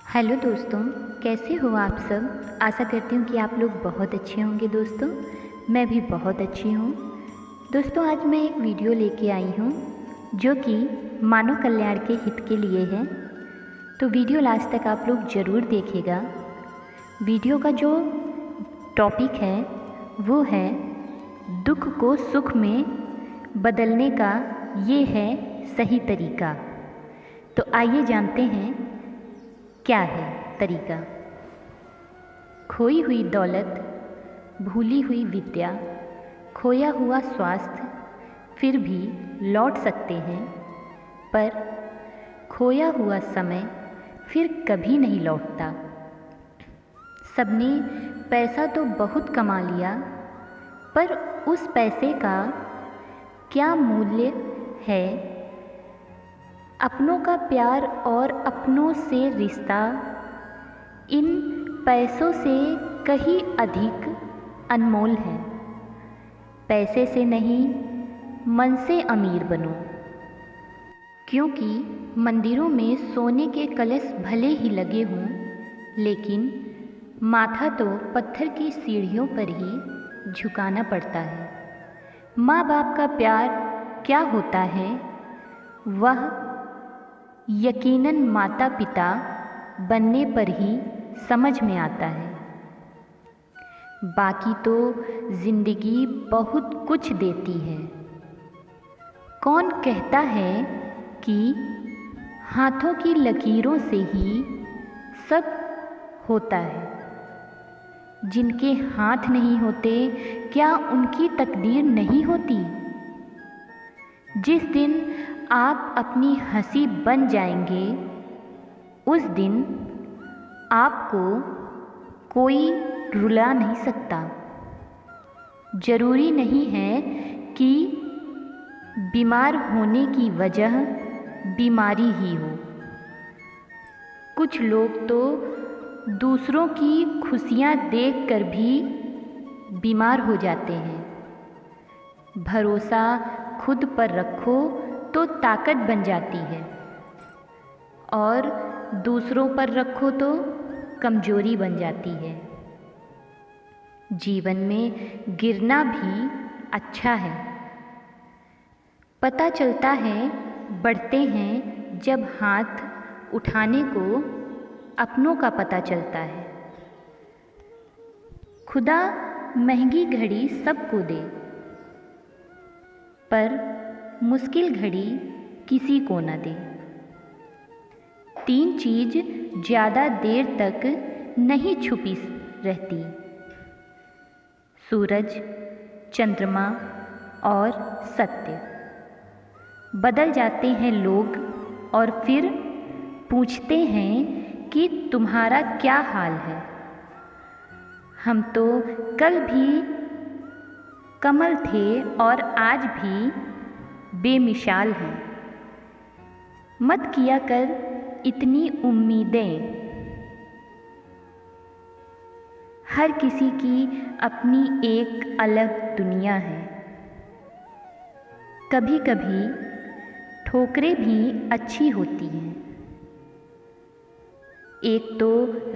Hello दोस्तों, कैसे हो आप सब। आशा करती हूँ कि आप लोग बहुत अच्छे होंगे। दोस्तों मैं भी बहुत अच्छी हूँ। दोस्तों आज मैं एक वीडियो लेके आई हूँ जो कि मानव कल्याण के हित के लिए है। तो वीडियो लास्ट तक आप लोग ज़रूर देखिएगा। वीडियो का जो टॉपिक है वो है दुख को सुख में बदलने का ये है सही तरीका। तो आइए जानते हैं क्या है तरीका। खोई हुई दौलत, भूली हुई विद्या, खोया हुआ स्वास्थ्य फिर भी लौट सकते हैं, पर खोया हुआ समय फिर कभी नहीं लौटता। सबने पैसा तो बहुत कमा लिया, पर उस पैसे का क्या मूल्य है। अपनों का प्यार और अपनों से रिश्ता इन पैसों से कहीं अधिक अनमोल है। पैसे से नहीं, मन से अमीर बनो। क्योंकि मंदिरों में सोने के कलश भले ही लगे हों, लेकिन माथा तो पत्थर की सीढ़ियों पर ही झुकाना पड़ता है। माँ बाप का प्यार क्या होता है, वह यकीनन माता पिता बनने पर ही समझ में आता है। बाकी तो जिंदगी बहुत कुछ देती है। कौन कहता है कि हाथों की लकीरों से ही सब होता है। जिनके हाथ नहीं होते, क्या उनकी तकदीर नहीं होती। जिस दिन आप अपनी हंसी बन जाएंगे, उस दिन आपको कोई रुला नहीं सकता। ज़रूरी नहीं है कि बीमार होने की वजह बीमारी ही हो। कुछ लोग तो दूसरों की खुशियाँ देखकर भी बीमार हो जाते हैं। भरोसा खुद पर रखो तो ताकत बन जाती है, और दूसरों पर रखो तो कमजोरी बन जाती है। जीवन में गिरना भी अच्छा है। पता चलता है बढ़ते हैं जब हाथ उठाने को अपनों का पता चलता है। खुदा महंगी घड़ी सबको दे, पर मुश्किल घड़ी किसी को न दे। तीन चीज़ ज़्यादा देर तक नहीं छुपी रहती: सूरज, चंद्रमा और सत्य। बदल जाते हैं लोग और फिर पूछते हैं कि तुम्हारा क्या हाल है। हम तो कल भी कमल थे और आज भी बेमिसाल हैं। मत किया कर इतनी उम्मीदें। हर किसी की अपनी एक अलग दुनिया है। कभी कभी ठोकरें भी अच्छी होती हैं। एक तो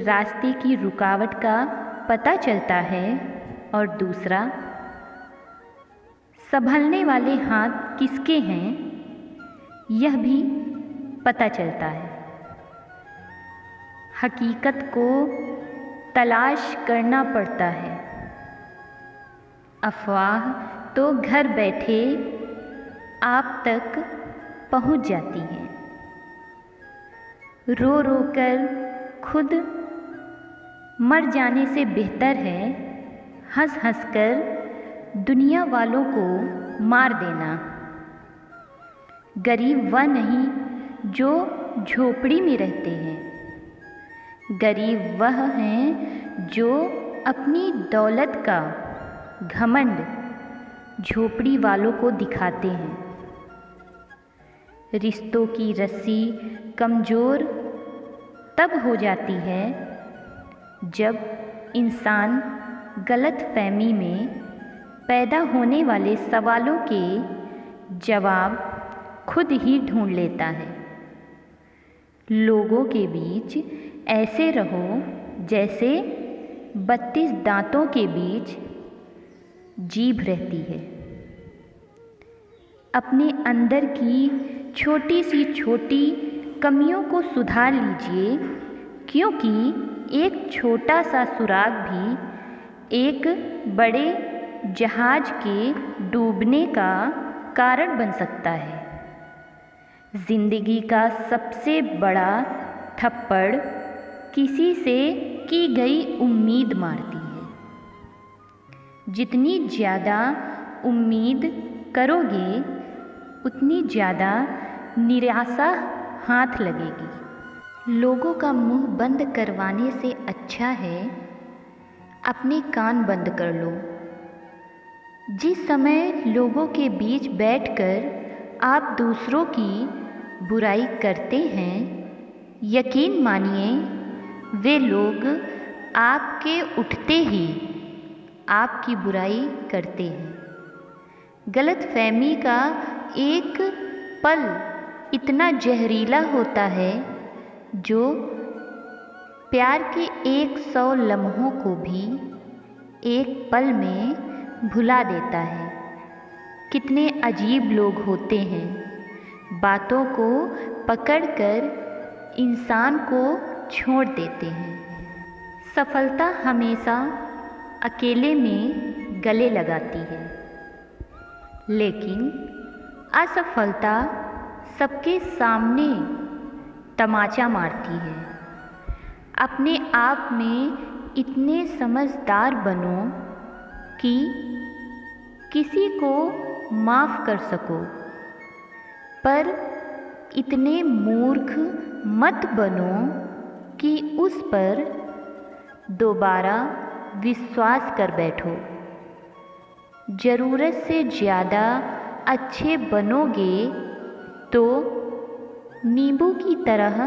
रास्ते की रुकावट का पता चलता है, और दूसरा संभलने वाले हाथ किसके हैं यह भी पता चलता है। हकीकत को तलाश करना पड़ता है। अफवाह तो घर बैठे आप तक पहुंच जाती है। रो रो कर खुद मर जाने से बेहतर है हंस हंस कर दुनिया वालों को मार देना। गरीब वह नहीं जो झोपड़ी में रहते हैं। गरीब वह हैं जो अपनी दौलत का घमंड झोपड़ी वालों को दिखाते हैं। रिश्तों की रस्सी कमज़ोर तब हो जाती है जब इंसान गलतफहमी में पैदा होने वाले सवालों के जवाब खुद ही ढूंढ लेता है। लोगों के बीच ऐसे रहो जैसे 32 दांतों के बीच जीभ रहती है। अपने अंदर की छोटी सी छोटी कमियों को सुधार लीजिए, क्योंकि एक छोटा सा सुराग भी एक बड़े जहाज के डूबने का कारण बन सकता है। जिंदगी का सबसे बड़ा थप्पड़ किसी से की गई उम्मीद मारती है। जितनी ज़्यादा उम्मीद करोगे उतनी ज़्यादा निराशा हाथ लगेगी। लोगों का मुंह बंद करवाने से अच्छा है अपने कान बंद कर लो। जिस समय लोगों के बीच बैठकर आप दूसरों की बुराई करते हैं, यकीन मानिए वे लोग आपके उठते ही आपकी बुराई करते हैं। गलतफहमी का एक पल इतना जहरीला होता है जो प्यार के 100 लम्हों को भी एक पल में भुला देता है। कितने अजीब लोग होते हैं, बातों को पकड़कर इंसान को छोड़ देते हैं। सफलता हमेशा अकेले में गले लगाती है, लेकिन असफलता सबके सामने तमाचा मारती है। अपने आप में इतने समझदार बनो कि किसी को माफ़ कर सको, पर इतने मूर्ख मत बनो कि उस पर दोबारा विश्वास कर बैठो। ज़रूरत से ज़्यादा अच्छे बनोगे तो नींबू की तरह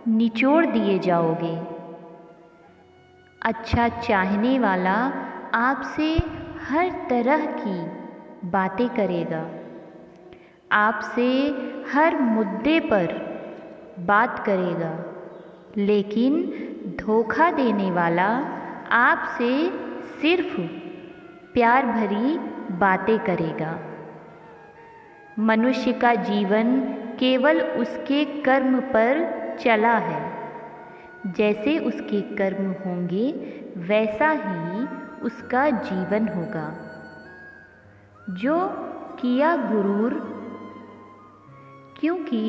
निचोड़ दिए जाओगे। अच्छा चाहने वाला आपसे हर तरह की बातें करेगा, आपसे हर मुद्दे पर बात करेगा, लेकिन धोखा देने वाला आपसे सिर्फ प्यार भरी बातें करेगा। मनुष्य का जीवन केवल उसके कर्म पर चला है। जैसे उसके कर्म होंगे वैसा ही उसका जीवन होगा। जो किया गुरूर, क्योंकि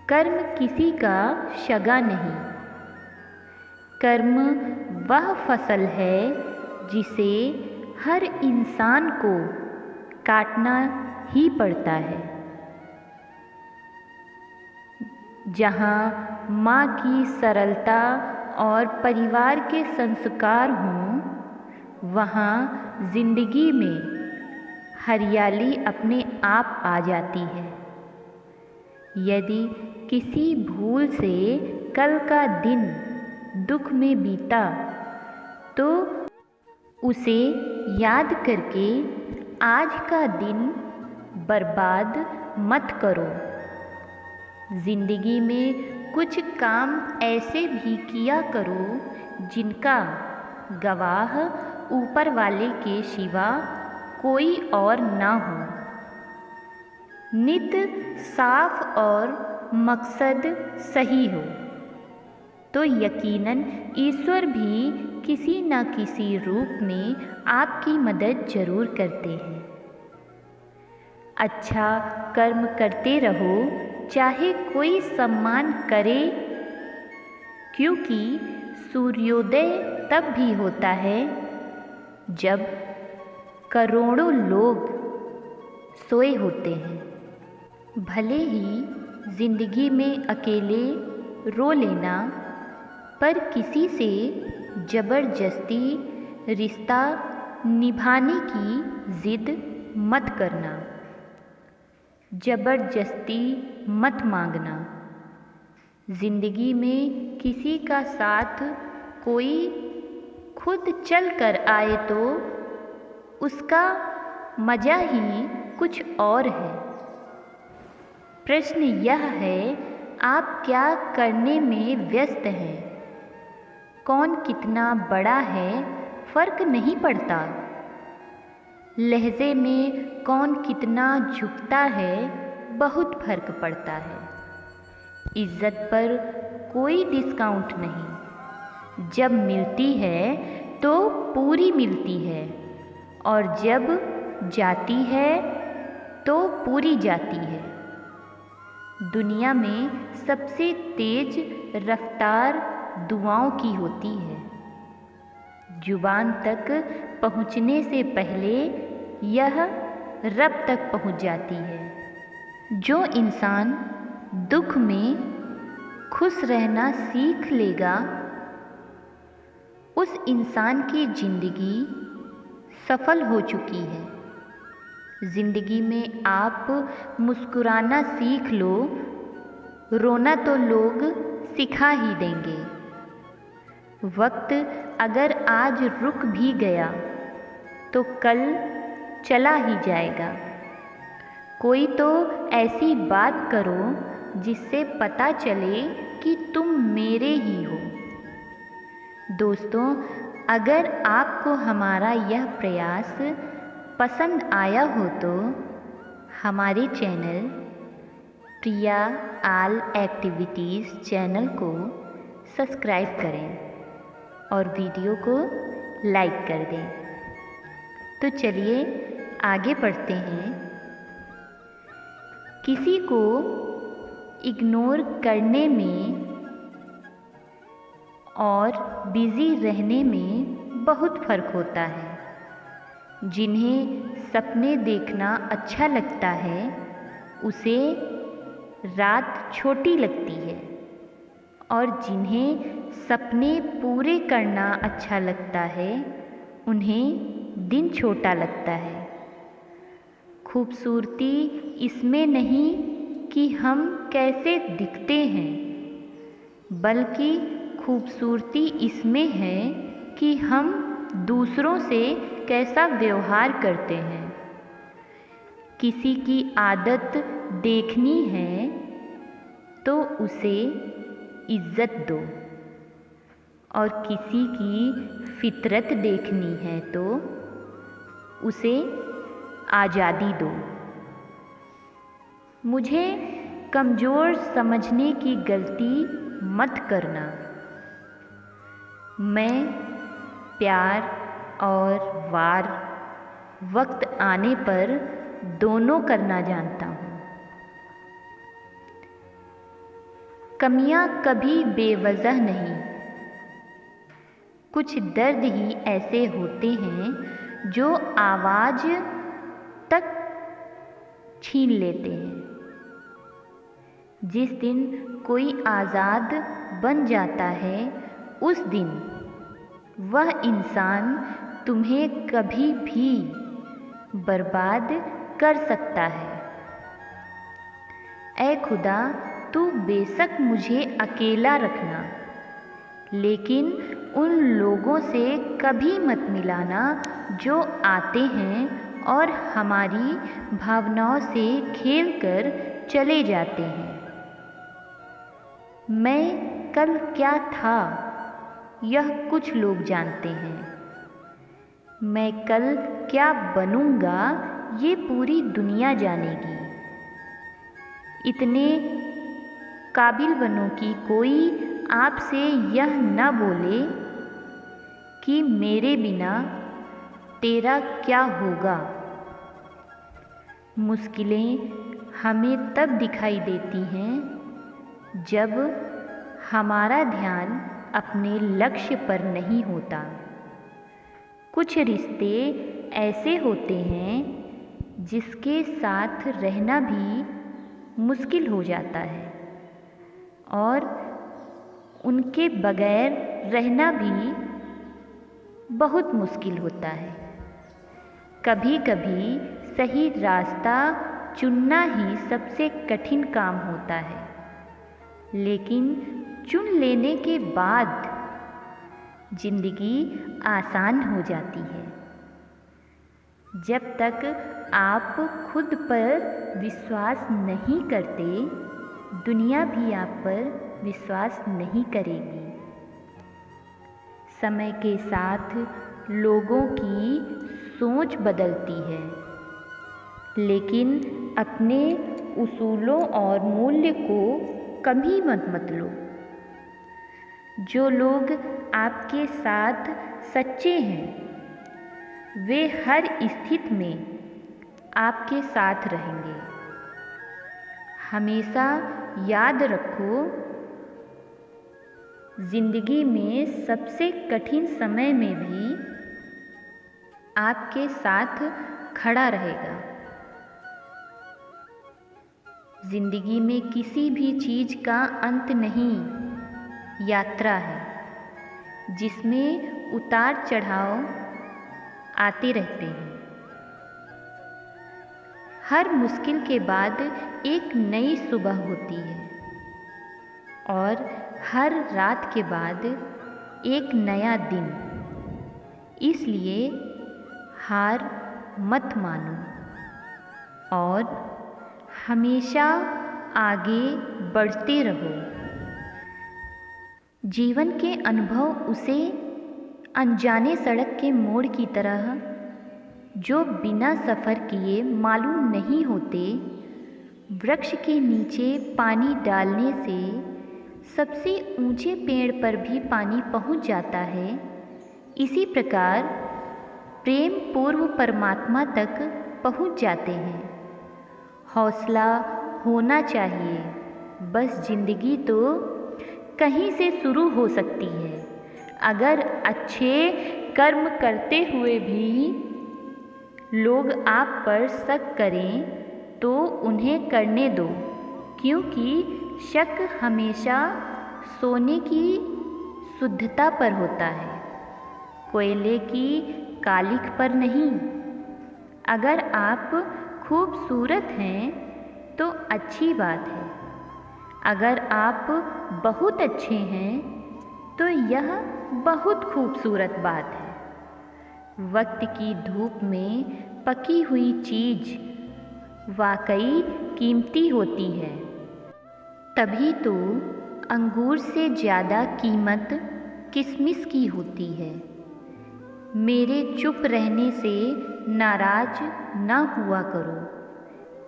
कर्म किसी का शगा नहीं। कर्म वह फसल है जिसे हर इंसान को काटना ही पड़ता है। जहाँ माँ की सरलता और परिवार के संस्कार हों, वहाँ जिंदगी में हरियाली अपने आप आ जाती है। यदि किसी भूल से कल का दिन दुख में बीता, तो उसे याद करके आज का दिन बर्बाद मत करो। जिंदगी में कुछ काम ऐसे भी किया करो जिनका गवाह ऊपर वाले के सिवा कोई और ना हो। नित साफ और मकसद सही हो तो यकीनन ईश्वर भी किसी न किसी रूप में आपकी मदद जरूर करते हैं। अच्छा कर्म करते रहो, चाहे कोई सम्मान करे, क्योंकि सूर्योदय तब भी होता है जब करोड़ों लोग सोए होते हैं। भले ही जिंदगी में अकेले रो लेना, पर किसी से ज़बरदस्ती रिश्ता निभाने की ज़िद मत करना। ज़बरदस्ती मत मांगना। ज़िंदगी में किसी का साथ कोई खुद चल कर आए तो उसका मज़ा ही कुछ और है। प्रश्न यह है, आप क्या करने में व्यस्त हैं। कौन कितना बड़ा है फर्क नहीं पड़ता। लहजे में कौन कितना झुकता है बहुत फर्क पड़ता है। इज्जत पर कोई डिस्काउंट नहीं। जब मिलती है तो पूरी मिलती है और जब जाती है तो पूरी जाती है। दुनिया में सबसे तेज रफ्तार दुआओं की होती है। जुबान तक पहुँचने से पहले यह रब तक पहुँच जाती है। जो इंसान दुख में खुश रहना सीख लेगा उस इंसान की ज़िंदगी सफल हो चुकी है। ज़िंदगी में आप मुस्कुराना सीख लो, रोना तो लोग सिखा ही देंगे। वक्त अगर आज रुक भी गया तो कल चला ही जाएगा। कोई तो ऐसी बात करो जिससे पता चले कि तुम मेरे ही हो। दोस्तों, अगर आपको हमारा यह प्रयास पसंद आया हो तो हमारे चैनल प्रिया आल एक्टिविटीज़ चैनल को सब्सक्राइब करें और वीडियो को लाइक कर दें। तो चलिए आगे बढ़ते हैं। किसी को इग्नोर करने में और बिज़ी रहने में बहुत फ़र्क होता है। जिन्हें सपने देखना अच्छा लगता है उसे रात छोटी लगती है और जिन्हें सपने पूरे करना अच्छा लगता है उन्हें दिन छोटा लगता है। खूबसूरती इसमें नहीं कि हम कैसे दिखते हैं, बल्कि खूबसूरती इसमें है कि हम दूसरों से कैसा व्यवहार करते हैं। किसी की आदत देखनी है तो उसे इज्जत दो और किसी की फितरत देखनी है तो उसे आज़ादी दो। मुझे कमज़ोर समझने की गलती मत करना। मैं प्यार और वार वक्त आने पर दोनों करना जानता हूँ। कमियाँ कभी बेवजह नहीं। कुछ दर्द ही ऐसे होते हैं जो आवाज़ तक छीन लेते हैं। जिस दिन कोई आज़ाद बन जाता है उस दिन वह इंसान तुम्हें कभी भी बर्बाद कर सकता है। ऐ खुदा, तू बेशक मुझे अकेला रखना, लेकिन उन लोगों से कभी मत मिलाना जो आते हैं और हमारी भावनाओं से खेलकर चले जाते हैं। मैं कल क्या था यह कुछ लोग जानते हैं। मैं कल क्या बनूंगा ये पूरी दुनिया जानेगी। इतने काबिल बनो कि कोई आपसे यह न बोले कि मेरे बिना तेरा क्या होगा। मुश्किलें हमें तब दिखाई देती हैं जब हमारा ध्यान अपने लक्ष्य पर नहीं होता। कुछ रिश्ते ऐसे होते हैं जिसके साथ रहना भी मुश्किल हो जाता है और उनके बगैर रहना भी बहुत मुश्किल होता है। कभी कभी सही रास्ता चुनना ही सबसे कठिन काम होता है, लेकिन चुन लेने के बाद जिंदगी आसान हो जाती है। जब तक आप खुद पर विश्वास नहीं करते दुनिया भी आप पर विश्वास नहीं करेगी। समय के साथ लोगों की सोच बदलती है, लेकिन अपने उसूलों और मूल्य को कभी मत लो। जो लोग आपके साथ सच्चे हैं वे हर स्थिति में आपके साथ रहेंगे। हमेशा याद रखो, जिंदगी में सबसे कठिन समय में भी आपके साथ खड़ा रहेगा। जिंदगी में किसी भी चीज़ का अंत नहीं, यात्रा है जिसमें उतार चढ़ाव आते रहते हैं। हर मुश्किल के बाद एक नई सुबह होती है और हर रात के बाद एक नया दिन। इसलिए हार मत मानो और हमेशा आगे बढ़ते रहो। जीवन के अनुभव उसे अनजाने सड़क के मोड़ की तरह जो बिना सफ़र किए मालूम नहीं होते। वृक्ष के नीचे पानी डालने से सबसे ऊंचे पेड़ पर भी पानी पहुंच जाता है। इसी प्रकार प्रेम पूर्व परमात्मा तक पहुंच जाते हैं। हौसला होना चाहिए, बस ज़िंदगी तो कहीं से शुरू हो सकती है। अगर अच्छे कर्म करते हुए भी लोग आप पर शक करें तो उन्हें करने दो, क्योंकि शक हमेशा सोने की शुद्धता पर होता है, कोयले की कालिख पर नहीं। अगर आप खूबसूरत हैं तो अच्छी बात है, अगर आप बहुत अच्छे हैं तो यह बहुत खूबसूरत बात है। वक्त की धूप में पकी हुई चीज़ वाकई कीमती होती है। तभी तो अंगूर से ज़्यादा कीमत किशमिश की होती है। मेरे चुप रहने से नाराज ना हुआ करो।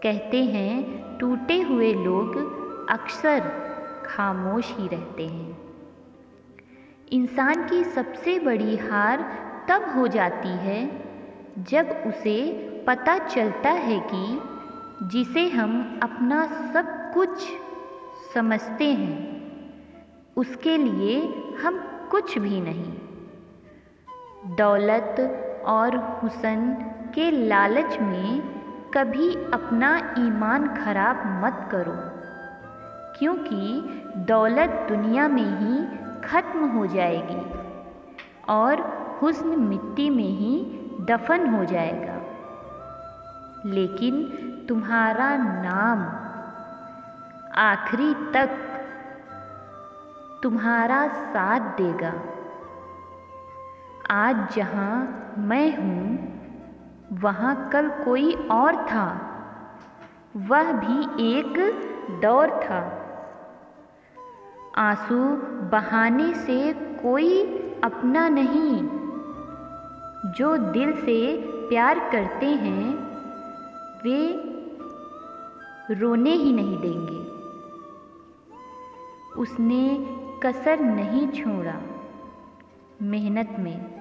कहते हैं टूटे हुए लोग अक्सर खामोश ही रहते हैं। इंसान की सबसे बड़ी हार तब हो जाती है जब उसे पता चलता है कि जिसे हम अपना सब कुछ समझते हैं उसके लिए हम कुछ भी नहीं। दौलत और हुस्न के लालच में कभी अपना ईमान खराब मत करो, क्योंकि दौलत दुनिया में ही ख़त्म हो जाएगी और हुस्न मिट्टी में ही दफन हो जाएगा। लेकिन तुम्हारा नाम आखिरी तक तुम्हारा साथ देगा। आज जहाँ मैं हूँ वहाँ कल कोई और था, वह भी एक दौर था। आंसू बहाने से कोई अपना नहीं, जो दिल से प्यार करते हैं वे रोने ही नहीं देंगे। उसने कसर नहीं छोड़ा मेहनत में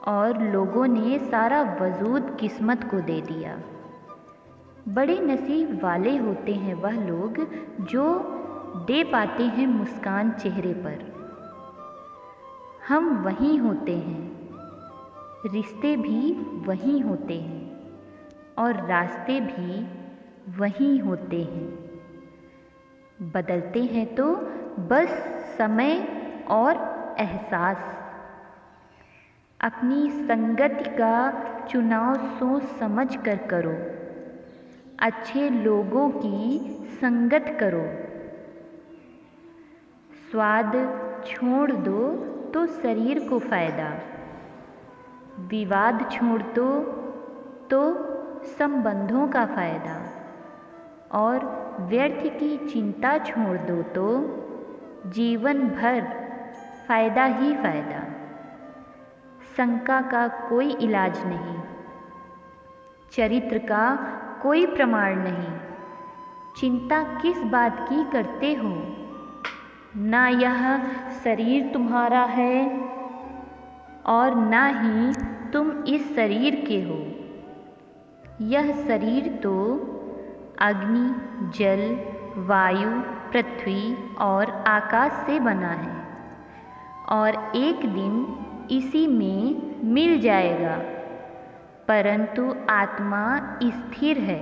और लोगों ने सारा वजूद किस्मत को दे दिया। बड़े नसीब वाले होते हैं वह लोग जो दे पाते हैं मुस्कान चेहरे पर। हम वहीं होते हैं, रिश्ते भी वहीं होते हैं और रास्ते भी वहीं होते हैं। बदलते हैं तो बस समय और एहसास। अपनी संगति का चुनाव सोच समझ कर करो। अच्छे लोगों की संगत करो। स्वाद छोड़ दो तो शरीर को फ़ायदा, विवाद छोड़ दो तो संबंधों का फ़ायदा। और व्यर्थ की चिंता छोड़ दो तो जीवन भर फायदा ही फायदा। शंका का कोई इलाज नहीं, चरित्र का कोई प्रमाण नहीं। चिंता किस बात की करते हो? ना यह शरीर तुम्हारा है और ना ही तुम इस शरीर के हो। यह शरीर तो अग्नि, जल, वायु, पृथ्वी और आकाश से बना है और एक दिन इसी में मिल जाएगा, परंतु आत्मा स्थिर है।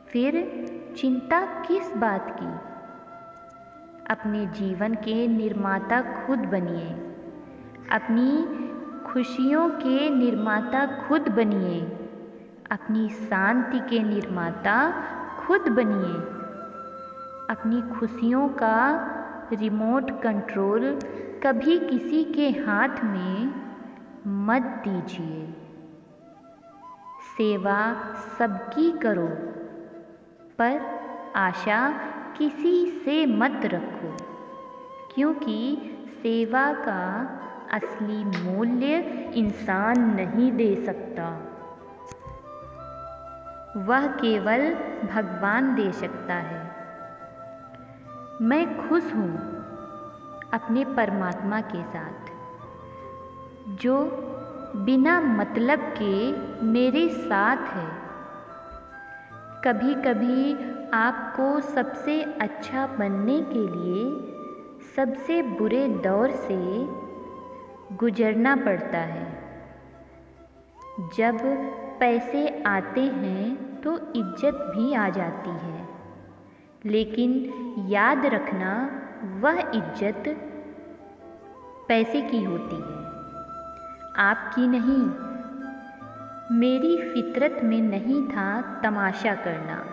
फिर चिंता किस बात की? अपने जीवन के निर्माता खुद बनिए, अपनी खुशियों के निर्माता खुद बनिए, अपनी शांति के निर्माता खुद बनिए। अपनी खुशियों का रिमोट कंट्रोल कभी किसी के हाथ में मत दीजिए। सेवा सबकी करो, पर आशा किसी से मत रखो, क्योंकि सेवा का असली मूल्य इंसान नहीं दे सकता, वह केवल भगवान दे सकता है। मैं खुश हूँ अपने परमात्मा के साथ, जो बिना मतलब के मेरे साथ है। कभी कभी आपको सबसे अच्छा बनने के लिए सबसे बुरे दौर से गुजरना पड़ता है। जब पैसे आते हैं तो इज्जत भी आ जाती है, लेकिन याद रखना वह इज्जत पैसे की होती है, आपकी नहीं। मेरी फितरत में नहीं था तमाशा करना।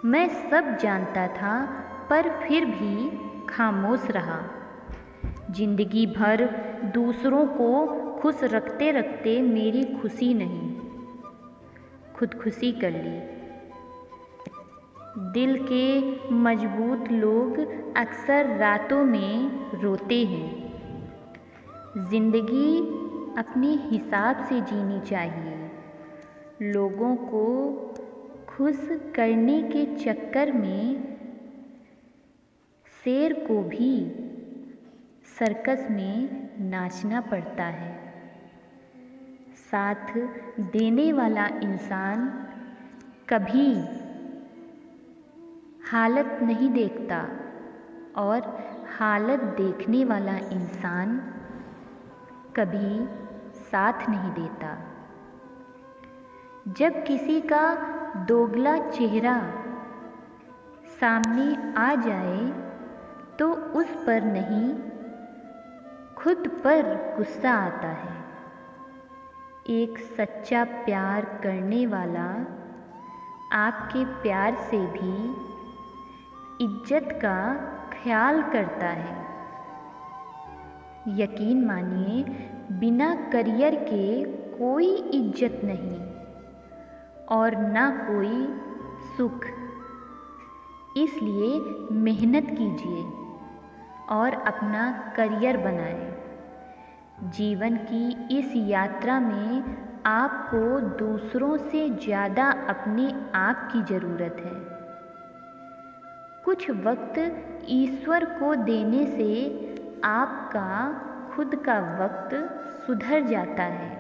मैं सब जानता था, पर फिर भी खामोश रहा। जिंदगी भर दूसरों को खुश रखते रखते मेरी खुशी नहीं, खुदकुशी कर ली। दिल के मजबूत लोग अक्सर रातों में रोते हैं। जिंदगी अपने हिसाब से जीनी चाहिए। लोगों को खुश करने के चक्कर में शेर को भी सर्कस में नाचना पड़ता है। साथ देने वाला इंसान कभी हालत नहीं देखता और हालत देखने वाला इंसान कभी साथ नहीं देता। जब किसी का दोगला चेहरा सामने आ जाए तो उस पर नहीं, खुद पर गुस्सा आता है। एक सच्चा प्यार करने वाला आपके प्यार से भी इज्जत का ख्याल करता है। यकीन मानिए, बिना करियर के कोई इज्जत नहीं और ना कोई सुख। इसलिए मेहनत कीजिए और अपना करियर बनाएं। जीवन की इस यात्रा में आपको दूसरों से ज़्यादा अपने आप की ज़रूरत है। कुछ वक्त ईश्वर को देने से आपका खुद का वक्त सुधर जाता है।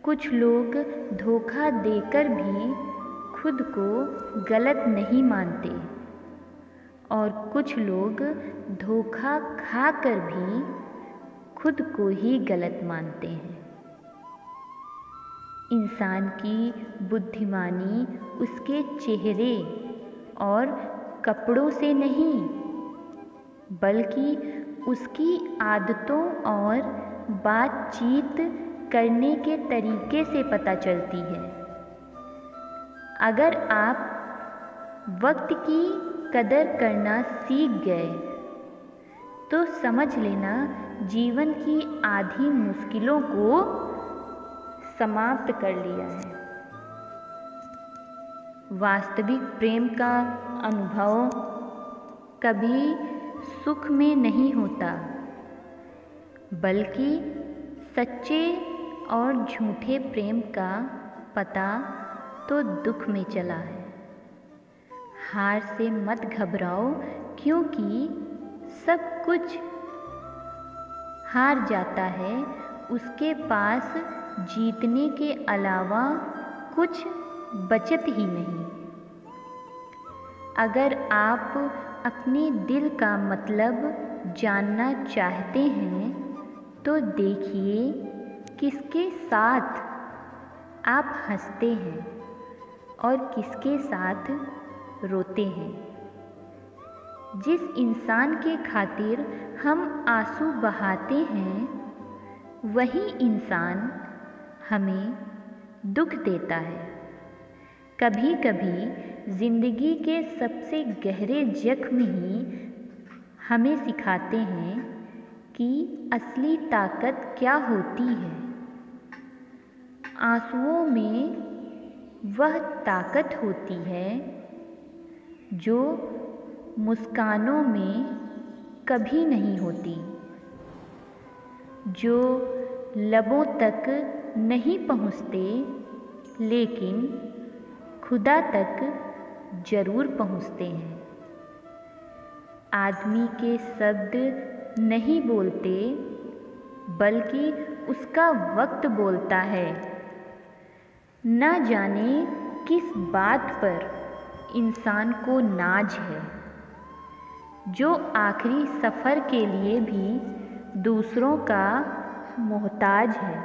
कुछ लोग धोखा देकर भी खुद को गलत नहीं मानते और कुछ लोग धोखा खाकर भी खुद को ही गलत मानते हैं। इंसान की बुद्धिमानी उसके चेहरे और कपड़ों से नहीं, बल्कि उसकी आदतों और बातचीत करने के तरीके से पता चलती है। अगर आप वक्त की कदर करना सीख गए तो समझ लेना जीवन की आधी मुश्किलों को समाप्त कर लिया है। वास्तविक प्रेम का अनुभव कभी सुख में नहीं होता, बल्कि सच्चे और झूठे प्रेम का पता तो दुख में चला है। हार से मत घबराओ, क्योंकि सब कुछ हार जाता है, उसके पास जीतने के अलावा कुछ बचत ही नहीं। अगर आप अपने दिल का मतलब जानना चाहते हैं तो देखिए किसके साथ आप हंसते हैं और किसके साथ रोते हैं। जिस इंसान के खातिर हम आंसू बहाते हैं, वही इंसान हमें दुख देता है। कभी कभी ज़िंदगी के सबसे गहरे जख्म ही हमें सिखाते हैं कि असली ताकत क्या होती है। आंसुओं में वह ताकत होती है जो मुस्कानों में कभी नहीं होती, जो लबों तक नहीं पहुँचते लेकिन खुदा तक जरूर पहुँचते हैं। आदमी के शब्द नहीं बोलते, बल्कि उसका वक्त बोलता है। न जाने किस बात पर इंसान को नाज है, जो आखिरी सफ़र के लिए भी दूसरों का मोहताज है।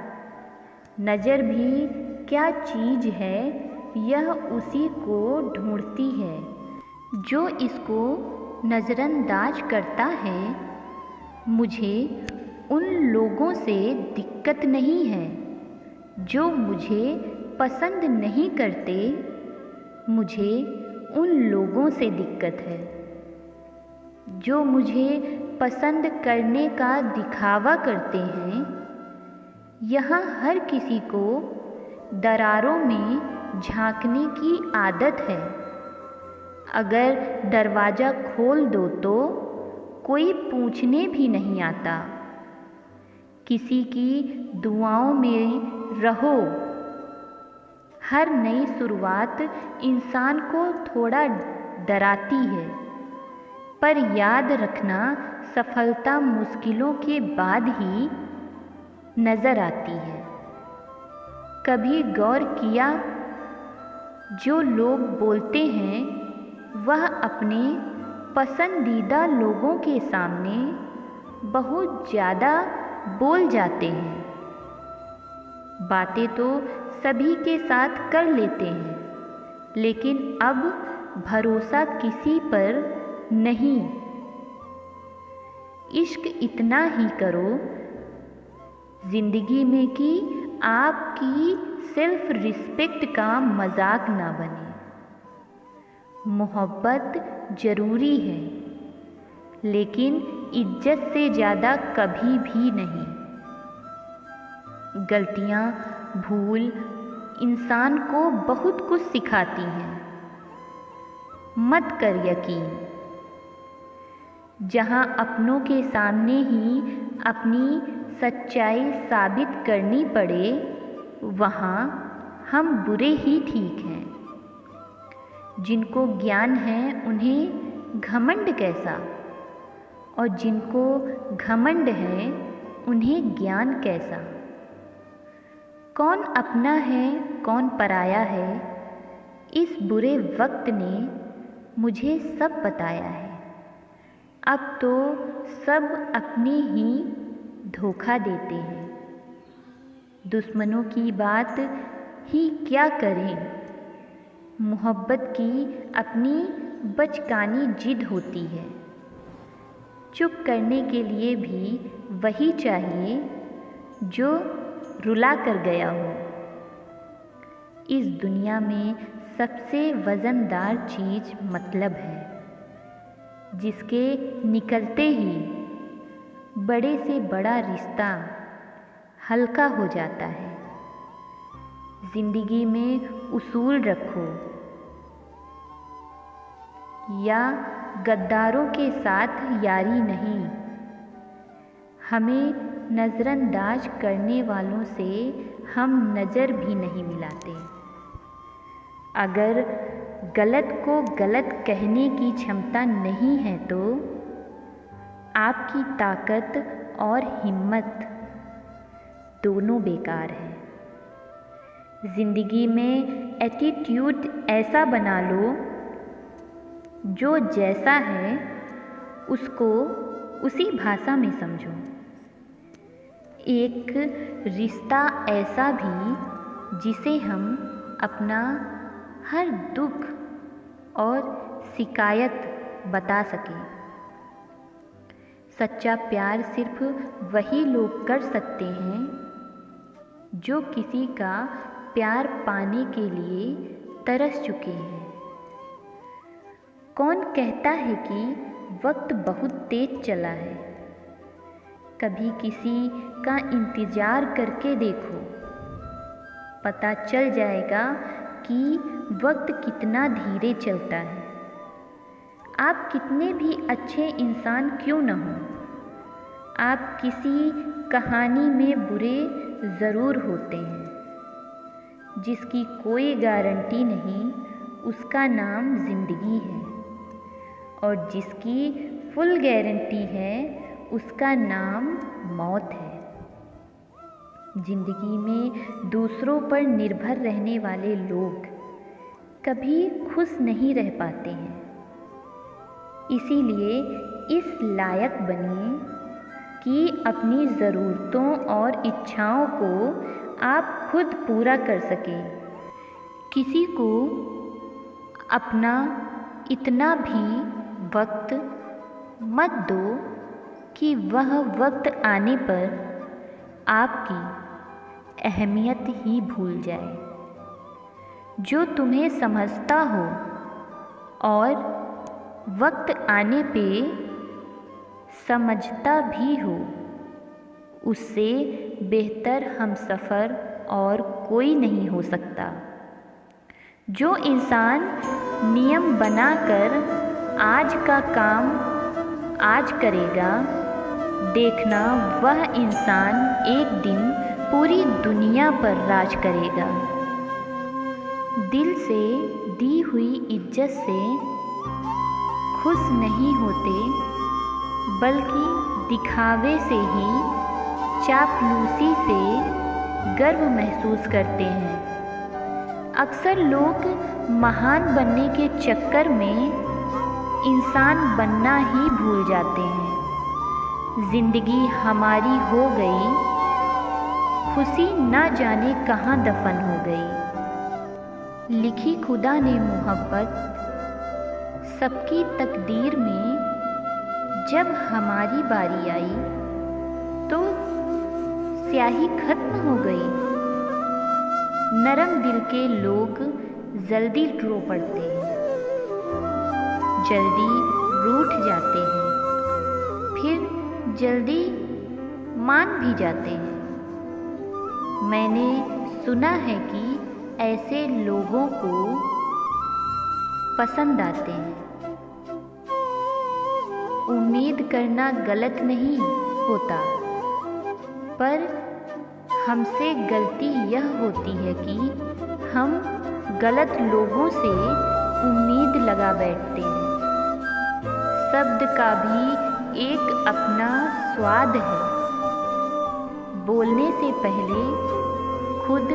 नज़र भी क्या चीज़ है, यह उसी को ढूंढती है जो इसको नज़रअंदाज करता है। मुझे उन लोगों से दिक्कत नहीं है जो मुझे पसंद नहीं करते, मुझे उन लोगों से दिक्कत है जो मुझे पसंद करने का दिखावा करते हैं। यहाँ हर किसी को दरारों में झांकने की आदत है। अगर दरवाज़ा खोल दो तो कोई पूछने भी नहीं आता। किसी की दुआओं में रहो। हर नई शुरुआत इंसान को थोड़ा डराती है, पर याद रखना सफलता मुश्किलों के बाद ही नज़र आती है। कभी गौर किया, जो लोग बोलते हैं वह अपने पसंदीदा लोगों के सामने बहुत ज़्यादा बोल जाते हैं। बातें तो सभी के साथ कर लेते हैं, लेकिन अब भरोसा किसी पर नहीं। इश्क इतना ही करो ज़िंदगी में कि आपकी सेल्फ रिस्पेक्ट का मजाक ना बने। मोहब्बत ज़रूरी है, लेकिन इज्जत से ज़्यादा कभी भी नहीं। गलतियाँ, भूल इंसान को बहुत कुछ सिखाती हैं। मत कर यकीन। जहाँ अपनों के सामने ही अपनी सच्चाई साबित करनी पड़े, वहाँ हम बुरे ही ठीक हैं। जिनको ज्ञान है उन्हें घमंड कैसा, और जिनको घमंड है उन्हें ज्ञान कैसा। कौन अपना है कौन पराया है, इस बुरे वक्त ने मुझे सब बताया है। अब तो सब अपने ही धोखा देते हैं। दुश्मनों की बात ही क्या करें। मोहब्बत की अपनी बचकानी जिद होती है। चुप करने के लिए भी वही चाहिए जो रुला कर गया हो। इस दुनिया में सबसे वज़नदार चीज़ मतलब है, जिसके निकलते ही बड़े से बड़ा रिश्ता हल्का हो जाता है। ज़िंदगी में उसूल रखो, या गद्दारों के साथ यारी नहीं। हमें नज़रअंदाज करने वालों से हम नज़र भी नहीं मिलाते। अगर गलत को गलत कहने की क्षमता नहीं है तो आपकी ताकत और हिम्मत दोनों बेकार है। ज़िंदगी में एटीट्यूड ऐसा बना लो जो जैसा है उसको उसी भाषा में समझो। एक रिश्ता ऐसा भी जिसे हम अपना हर दुख और शिकायत बता सकें। सच्चा प्यार सिर्फ वही लोग कर सकते हैं जो किसी का प्यार पाने के लिए तरस चुके हैं। कौन कहता है कि वक्त बहुत तेज चला है? कभी किसी का इंतज़ार करके देखो, पता चल जाएगा कि वक्त कितना धीरे चलता है। आप कितने भी अच्छे इंसान क्यों न हों, आप किसी कहानी में बुरे ज़रूर होते हैं। जिसकी कोई गारंटी नहीं उसका नाम ज़िंदगी है, और जिसकी फुल गारंटी है उसका नाम मौत है। जिंदगी में दूसरों पर निर्भर रहने वाले लोग कभी खुश नहीं रह पाते हैं। इसीलिए इस लायक बनिए कि अपनी ज़रूरतों और इच्छाओं को आप खुद पूरा कर सकें। किसी को अपना इतना भी वक्त मत दो कि वह वक्त आने पर आपकी अहमियत ही भूल जाए। जो तुम्हें समझता हो और वक्त आने पे समझता भी हो, उससे बेहतर हमसफ़र और कोई नहीं हो सकता। जो इंसान नियम बनाकर आज का काम आज करेगा, देखना वह इंसान एक दिन पूरी दुनिया पर राज करेगा। दिल से दी हुई इज्जत से खुश नहीं होते, बल्कि दिखावे से ही, चापलूसी से गर्व महसूस करते हैं। अक्सर लोग महान बनने के चक्कर में इंसान बनना ही भूल जाते हैं। जिंदगी हमारी हो गई, खुशी न जाने कहाँ दफन हो गई। लिखी खुदा ने मोहब्बत सबकी तकदीर में, जब हमारी बारी आई तो स्याही खत्म हो गई। नरम दिल के लोग जल्दी रो पड़ते हैं, जल्दी रूठ जाते हैं, फिर जल्दी मान भी जाते हैं। मैंने सुना है कि ऐसे लोगों को पसंद आते हैं। उम्मीद करना गलत नहीं होता, पर हमसे गलती यह होती है कि हम गलत लोगों से उम्मीद लगा बैठते हैं। शब्द का भी एक अपना स्वाद है। बोलने से पहले खुद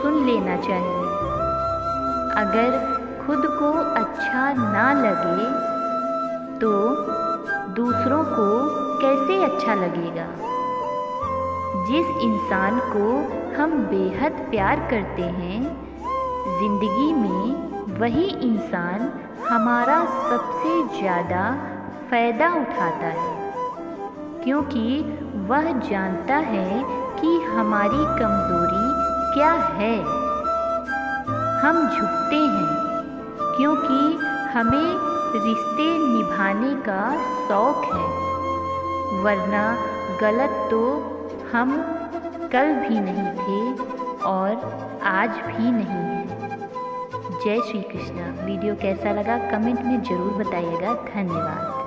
सुन लेना चाहिए। अगर खुद को अच्छा ना लगे तो दूसरों को कैसे अच्छा लगेगा। जिस इंसान को हम बेहद प्यार करते हैं, जिंदगी में वही इंसान हमारा सबसे ज़्यादा फ़ायदा उठाता है, क्योंकि वह जानता है कि हमारी कमज़ोरी क्या है। हम झुकते हैं क्योंकि हमें रिश्ते निभाने का शौक़ है, वरना गलत तो हम कल भी नहीं थे और आज भी नहीं हैं। जय श्री कृष्ण। वीडियो कैसा लगा कमेंट में ज़रूर बताइएगा। धन्यवाद।